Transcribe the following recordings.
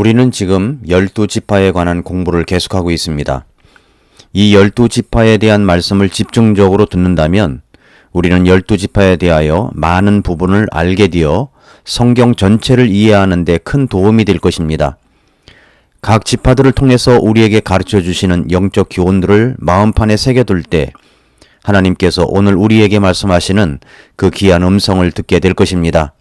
우리는 지금 12지파에 관한 공부를 계속하고 있습니다. 이 12지파에 대한 말씀을 집중적으로 듣는다면 우리는 12지파에 대하여 많은 부분을 알게 되어 성경 전체를 이해하는 데 큰 도움이 될 것입니다. 각 지파들을 통해서 우리에게 가르쳐 주시는 영적 교훈들을 마음판에 새겨둘 때 하나님께서 오늘 우리에게 말씀하시는 그 귀한 음성을 듣게 될 것입니다.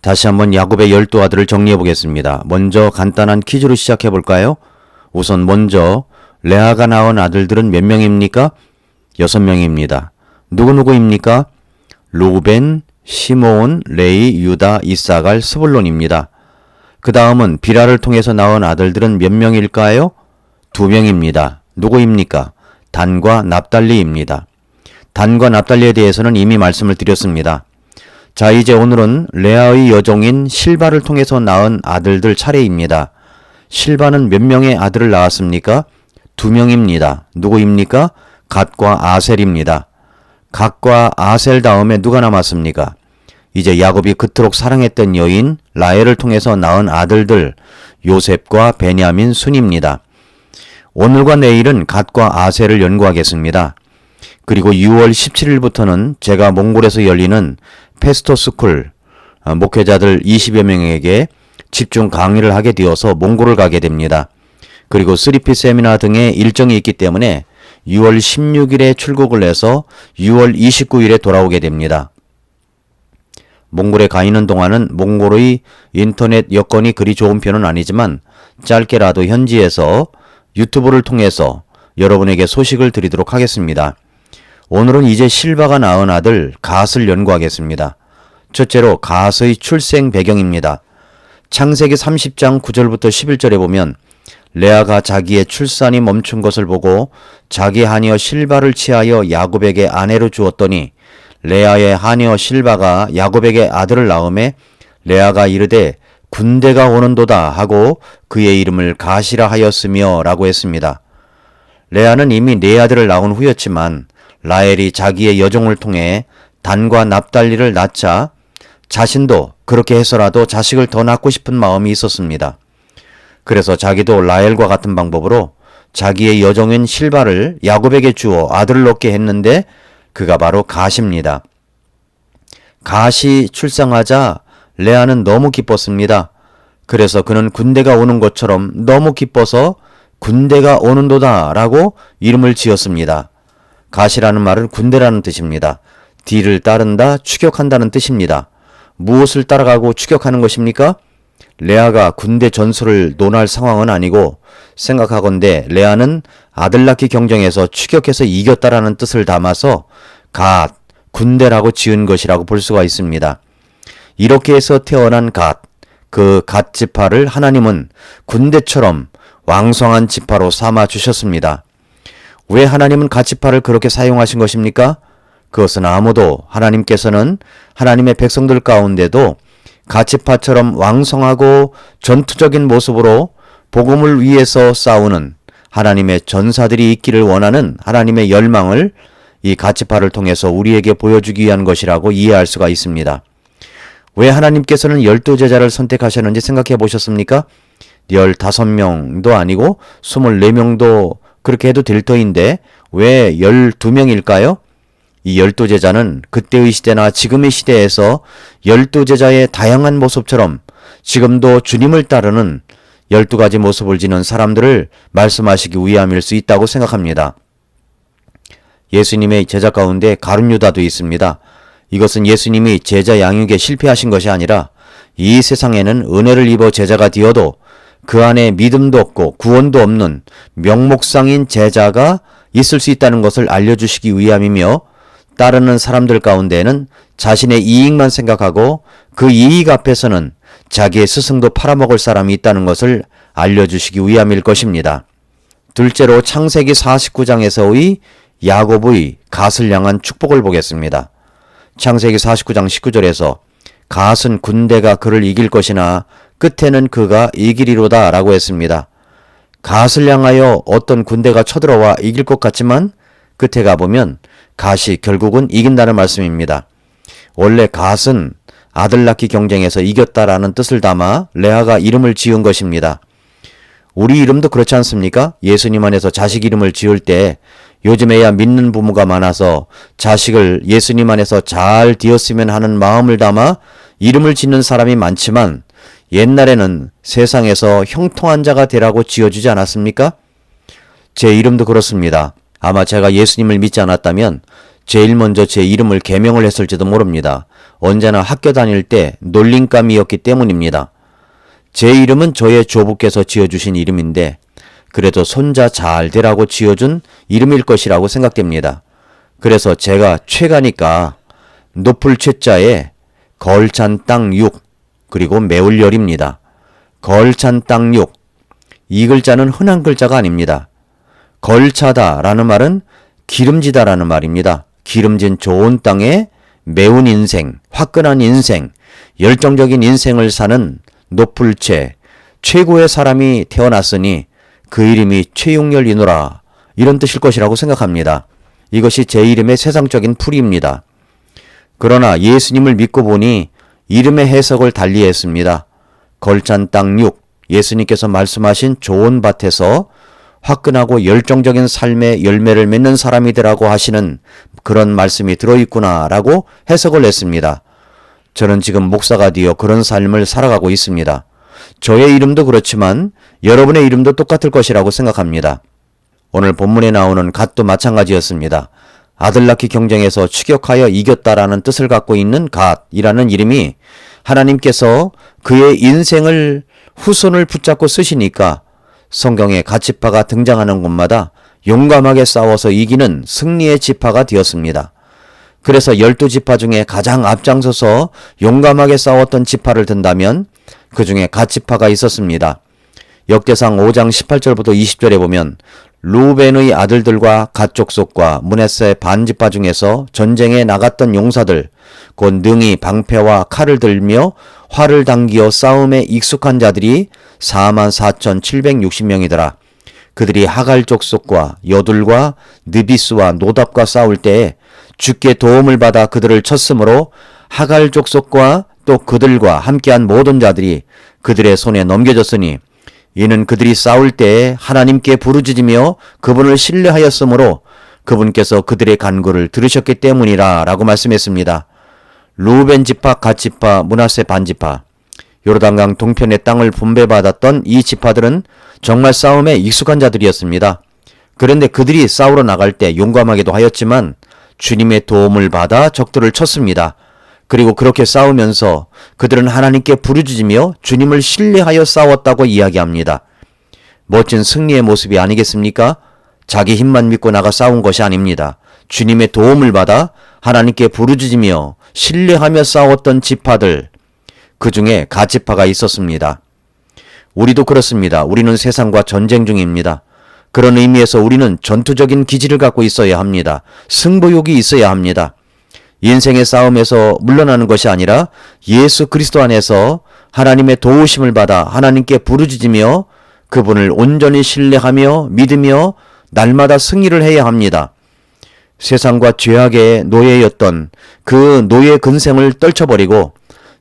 다시 한번 야곱의 12아들을 정리해 보겠습니다. 먼저 간단한 퀴즈로 시작해 볼까요? 우선 먼저 레아가 낳은 아들들은 몇 명입니까? 6명입니다. 누구누구입니까? 루벤, 시므온, 레위, 유다, 이사갈, 스불론입니다. 그 다음은 비라를 통해서 낳은 아들들은 몇 명일까요? 2명입니다. 누구입니까? 단과 납달리입니다. 단과 납달리에 대해서는 이미 말씀을 드렸습니다. 자, 이제 오늘은 레아의 여종인 실바를 통해서 낳은 아들들 차례입니다. 실바는 몇 명의 아들을 낳았습니까? 2명입니다. 누구입니까? 갓과 아셀입니다. 갓과 아셀 다음에 누가 남았습니까? 이제 야곱이 그토록 사랑했던 여인 라헬을 통해서 낳은 아들들 요셉과 베냐민, 순입니다. 오늘과 내일은 갓과 아셀을 연구하겠습니다. 그리고 6월 17일부터는 제가 몽골에서 열리는 페스토스쿨 목회자들 20여 명에게 집중 강의를 하게 되어서 몽골을 가게 됩니다. 그리고 3P 세미나 등의 일정이 있기 때문에 6월 16일에 출국을 해서 6월 29일에 돌아오게 됩니다. 몽골에 가 있는 동안은 몽골의 인터넷 여건이 그리 좋은 편은 아니지만 짧게라도 현지에서 유튜브를 통해서 여러분에게 소식을 드리도록 하겠습니다. 오늘은 이제 실바가 낳은 아들 갓을 연구하겠습니다. 첫째로 갓의 출생 배경입니다. 창세기 30장 9절부터 11절에 보면 레아가 자기의 출산이 멈춘 것을 보고 자기 하녀 실바를 취하여 야곱에게 아내로 주었더니 레아의 하녀 실바가 야곱에게 아들을 낳음에 레아가 이르되 군대가 오는도다 하고 그의 이름을 갓이라 하였으며 라고 했습니다. 레아는 이미 네 아들을 낳은 후였지만 라헬이 자기의 여종을 통해 단과 납달리를 낳자 자신도 그렇게 해서라도 자식을 더 낳고 싶은 마음이 있었습니다. 그래서 자기도 라헬과 같은 방법으로 자기의 여종인 실바를 야곱에게 주어 아들을 얻게 했는데 그가 바로 갓입니다. 갓이 출생하자 레아는 너무 기뻤습니다. 그래서 그는 군대가 오는 것처럼 너무 기뻐서 군대가 오는도다 라고 이름을 지었습니다. 갓이라는 말은 군대라는 뜻입니다. 뒤를 따른다, 추격한다는 뜻입니다. 무엇을 따라가고 추격하는 것입니까? 레아가 군대 전술을 논할 상황은 아니고 생각하건대 레아는 아들 낳기 경쟁에서 추격해서 이겼다라는 뜻을 담아서 갓, 군대라고 지은 것이라고 볼 수가 있습니다. 이렇게 해서 태어난 갓, 그 갓 지파를 하나님은 군대처럼 왕성한 지파로 삼아 주셨습니다. 왜 하나님은 갓 지파를 그렇게 사용하신 것입니까? 그것은 아무도 하나님께서는 하나님의 백성들 가운데도 갓 지파처럼 왕성하고 전투적인 모습으로 복음을 위해서 싸우는 하나님의 전사들이 있기를 원하는 하나님의 열망을 이 갓 지파를 통해서 우리에게 보여주기 위한 것이라고 이해할 수가 있습니다. 왜 하나님께서는 12제자를 선택하셨는지 생각해 보셨습니까? 15명도 아니고 24명도 그렇게 해도 될 터인데 왜 12명일까요? 이 12제자는 그때의 시대나 지금의 시대에서 12제자의 다양한 모습처럼 지금도 주님을 따르는 12가지 모습을 지닌 사람들을 말씀하시기 위함일 수 있다고 생각합니다. 예수님의 제자 가운데 가룟 유다도 있습니다. 이것은 예수님이 제자 양육에 실패하신 것이 아니라 이 세상에는 은혜를 입어 제자가 되어도 그 안에 믿음도 없고 구원도 없는 명목상인 제자가 있을 수 있다는 것을 알려주시기 위함이며 따르는 사람들 가운데는 자신의 이익만 생각하고 그 이익 앞에서는 자기의 스승도 팔아먹을 사람이 있다는 것을 알려주시기 위함일 것입니다. 둘째로 창세기 49장에서의 야곱의 갓을 향한 축복을 보겠습니다. 창세기 49장 19절에서 갓은 군대가 그를 이길 것이나 끝에는 그가 이기리로다 라고 했습니다. 갓을 향하여 어떤 군대가 쳐들어와 이길 것 같지만 끝에 가보면 갓이 결국은 이긴다는 말씀입니다. 원래 갓은 아들 낳기 경쟁에서 이겼다라는 뜻을 담아 레아가 이름을 지은 것입니다. 우리 이름도 그렇지 않습니까? 예수님 안에서 자식 이름을 지을 때 요즘에야 믿는 부모가 많아서 자식을 예수님 안에서 잘 되었으면 하는 마음을 담아 이름을 짓는 사람이 많지만 옛날에는 세상에서 형통한 자가 되라고 지어주지 않았습니까? 제 이름도 그렇습니다. 아마 제가 예수님을 믿지 않았다면 제일 먼저 제 이름을 개명을 했을지도 모릅니다. 언제나 학교 다닐 때 놀림감이었기 때문입니다. 제 이름은 저의 조부께서 지어주신 이름인데 그래도 손자 잘 되라고 지어준 이름일 것이라고 생각됩니다. 그래서 제가 최가니까 높을 최자에 걸찬 땅 6, 그리고 매울 열입니다. 걸찬 땅 6. 이 글자는 흔한 글자가 아닙니다. 걸차다라는 말은 기름지다라는 말입니다. 기름진 좋은 땅에 매운 인생, 화끈한 인생, 열정적인 인생을 사는 높을 최고의 사람이 태어났으니 그 이름이 최용렬이노라, 이런 뜻일 것이라고 생각합니다. 이것이 제 이름의 세상적인 풀이입니다. 그러나 예수님을 믿고 보니 이름의 해석을 달리했습니다. 걸찬 땅 6, 예수님께서 말씀하신 좋은 밭에서 화끈하고 열정적인 삶의 열매를 맺는 사람이 되라고 하시는 그런 말씀이 들어있구나라고 해석을 했습니다. 저는 지금 목사가 되어 그런 삶을 살아가고 있습니다. 저의 이름도 그렇지만 여러분의 이름도 똑같을 것이라고 생각합니다. 오늘 본문에 나오는 갓도 마찬가지였습니다. 아들 낳기 경쟁에서 추격하여 이겼다라는 뜻을 갖고 있는 갓이라는 이름이 하나님께서 그의 인생을 후손을 붙잡고 쓰시니까 성경에 갓지파가 등장하는 곳마다 용감하게 싸워서 이기는 승리의 지파가 되었습니다. 그래서 12지파 중에 가장 앞장서서 용감하게 싸웠던 지파를 든다면 그 중에 갓지파가 있었습니다. 역대상 5장 18절부터 20절에 보면 루벤의 아들들과 갓 족속과 므낫세 반지파 중에서 전쟁에 나갔던 용사들, 곧 능히 방패와 칼을 들며 활을 당기어 싸움에 익숙한 자들이 44,760명이더라. 그들이 하갈 족속과 여둘과 느비스와 노답과 싸울 때에 주께 도움을 받아 그들을 쳤으므로 하갈 족속과 또 그들과 함께한 모든 자들이 그들의 손에 넘겨졌으니 이는 그들이 싸울 때에 하나님께 부르짖으며 그분을 신뢰하였으므로 그분께서 그들의 간구를 들으셨기 때문이라 라고 말씀했습니다. 루벤 지파, 갓 지파, 므낫세 반지파, 요르단강 동편의 땅을 분배받았던 이 지파들은 정말 싸움에 익숙한 자들이었습니다. 그런데 그들이 싸우러 나갈 때 용감하게도 하였지만 주님의 도움을 받아 적들을 쳤습니다. 그리고 그렇게 싸우면서 그들은 하나님께 부르짖으며 주님을 신뢰하여 싸웠다고 이야기합니다. 멋진 승리의 모습이 아니겠습니까? 자기 힘만 믿고 나가 싸운 것이 아닙니다. 주님의 도움을 받아 하나님께 부르짖으며 신뢰하며 싸웠던 지파들, 그 중에 갓지파가 있었습니다. 우리도 그렇습니다. 우리는 세상과 전쟁 중입니다. 그런 의미에서 우리는 전투적인 기질을 갖고 있어야 합니다. 승부욕이 있어야 합니다. 인생의 싸움에서 물러나는 것이 아니라 예수 그리스도 안에서 하나님의 도우심을 받아 하나님께 부르짖으며 그분을 온전히 신뢰하며 믿으며 날마다 승리를 해야 합니다. 세상과 죄악의 노예였던 그 노예 근생을 떨쳐버리고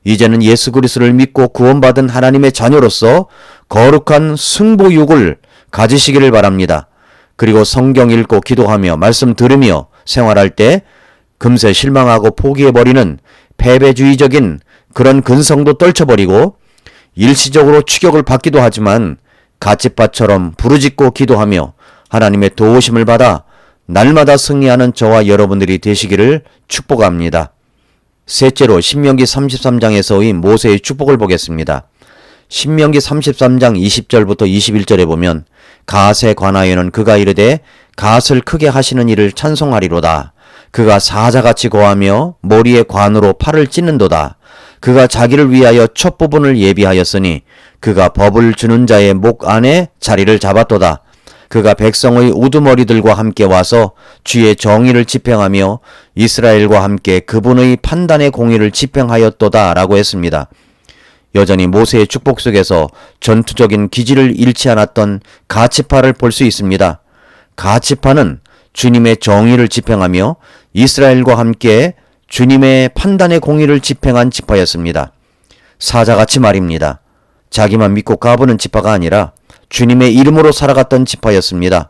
이제는 예수 그리스도를 믿고 구원받은 하나님의 자녀로서 거룩한 승부욕을 가지시기를 바랍니다. 그리고 성경 읽고 기도하며 말씀 들으며 생활할 때 금세 실망하고 포기해버리는 패배주의적인 그런 근성도 떨쳐버리고 일시적으로 추격을 받기도 하지만 갓지파처럼 부르짖고 기도하며 하나님의 도우심을 받아 날마다 승리하는 저와 여러분들이 되시기를 축복합니다. 셋째로 신명기 33장에서의 모세의 축복을 보겠습니다. 신명기 33장 20절부터 21절에 보면 갓에 관하여는 그가 이르되 갓을 크게 하시는 이를 찬송하리로다. 그가 사자같이 고하며 머리에 관으로 팔을 찢는도다. 그가 자기를 위하여 첫 부분을 예비하였으니 그가 법을 주는 자의 목 안에 자리를 잡았도다. 그가 백성의 우두머리들과 함께 와서 주의 정의를 집행하며 이스라엘과 함께 그분의 판단의 공의를 집행하였도다 라고 했습니다. 여전히 모세의 축복 속에서 전투적인 기질을 잃지 않았던 갓지파를 볼 수 있습니다. 갓지파는 주님의 정의를 집행하며 이스라엘과 함께 주님의 판단의 공의를 집행한 지파였습니다. 사자같이 말입니다. 자기만 믿고 까부는 지파가 아니라 주님의 이름으로 살아갔던 지파였습니다.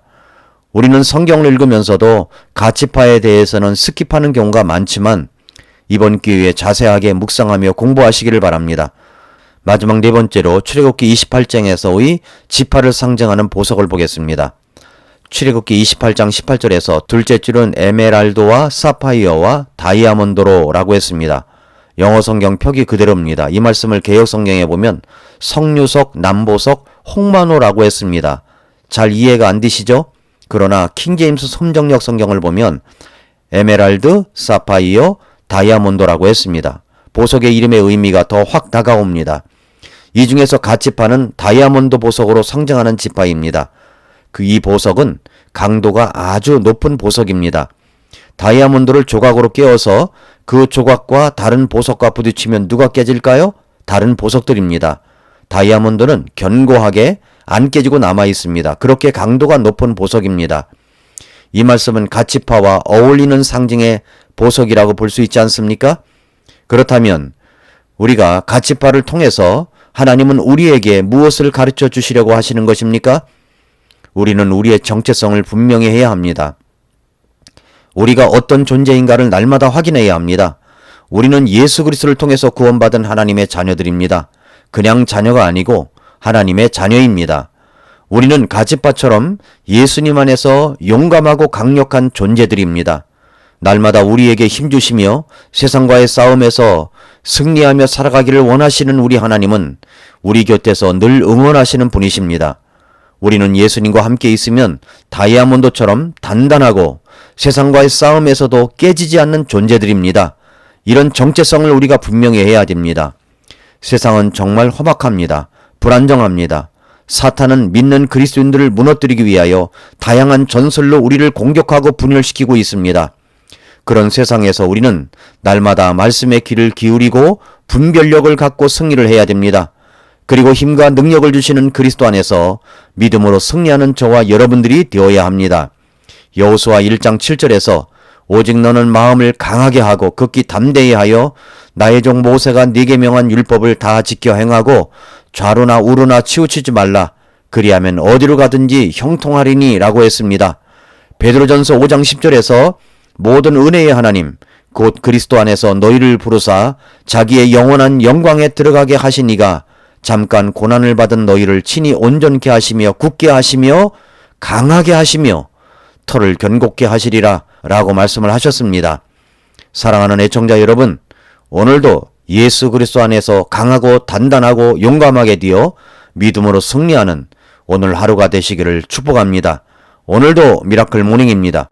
우리는 성경을 읽으면서도 갓지파에 대해서는 스킵하는 경우가 많지만 이번 기회에 자세하게 묵상하며 공부하시기를 바랍니다. 마지막 네 번째로 출애굽기 28장에서의 지파를 상징하는 보석을 보겠습니다. 출애굽기 28장 18절에서 둘째 줄은 에메랄드와 사파이어와 다이아몬드로 라고 했습니다. 영어 성경 표기 그대로입니다. 이 말씀을 개역 성경에 보면 석류석, 남보석, 홍만호라고 했습니다. 잘 이해가 안 되시죠? 그러나 킹제임스 손정역 성경을 보면 에메랄드, 사파이어, 다이아몬드라고 했습니다. 보석의 이름의 의미가 더 확 다가옵니다. 이 중에서 갓지파는 다이아몬드 보석으로 상징하는 지파입니다. 이 보석은 강도가 아주 높은 보석입니다. 다이아몬드를 조각으로 깨어서 그 조각과 다른 보석과 부딪히면 누가 깨질까요? 다른 보석들입니다. 다이아몬드는 견고하게 안 깨지고 남아 있습니다. 그렇게 강도가 높은 보석입니다. 이 말씀은 갓지파와 어울리는 상징의 보석이라고 볼 수 있지 않습니까? 그렇다면 우리가 갓지파를 통해서 하나님은 우리에게 무엇을 가르쳐 주시려고 하시는 것입니까? 우리는 우리의 정체성을 분명히 해야 합니다. 우리가 어떤 존재인가를 날마다 확인해야 합니다. 우리는 예수 그리스도를 통해서 구원받은 하나님의 자녀들입니다. 그냥 자녀가 아니고 하나님의 자녀입니다. 우리는 갓지파처럼 예수님 안에서 용감하고 강력한 존재들입니다. 날마다 우리에게 힘주시며 세상과의 싸움에서 승리하며 살아가기를 원하시는 우리 하나님은 우리 곁에서 늘 응원하시는 분이십니다. 우리는 예수님과 함께 있으면 다이아몬드처럼 단단하고 세상과의 싸움에서도 깨지지 않는 존재들입니다. 이런 정체성을 우리가 분명히 해야 됩니다. 세상은 정말 험악합니다. 불안정합니다. 사탄은 믿는 그리스도인들을 무너뜨리기 위하여 다양한 전설로 우리를 공격하고 분열시키고 있습니다. 그런 세상에서 우리는 날마다 말씀의 귀를 기울이고 분별력을 갖고 승리를 해야 됩니다. 그리고 힘과 능력을 주시는 그리스도 안에서 믿음으로 승리하는 저와 여러분들이 되어야 합니다. 여호수아 1장 7절에서 오직 너는 마음을 강하게 하고 극히 담대히 하여 나의 종 모세가 네게 명한 율법을 다 지켜 행하고 좌로나 우로나 치우치지 말라. 그리하면 어디로 가든지 형통하리니 라고 했습니다. 베드로전서 5장 10절에서 모든 은혜의 하나님 곧 그리스도 안에서 너희를 부르사 자기의 영원한 영광에 들어가게 하시니가 잠깐 고난을 받은 너희를 친히 온전케 하시며 굳게 하시며 강하게 하시며 털을 견고케 하시리라 라고 말씀을 하셨습니다. 사랑하는 애청자 여러분, 오늘도 예수 그리스도 안에서 강하고 단단하고 용감하게 되어 믿음으로 승리하는 오늘 하루가 되시기를 축복합니다. 오늘도 미라클 모닝입니다.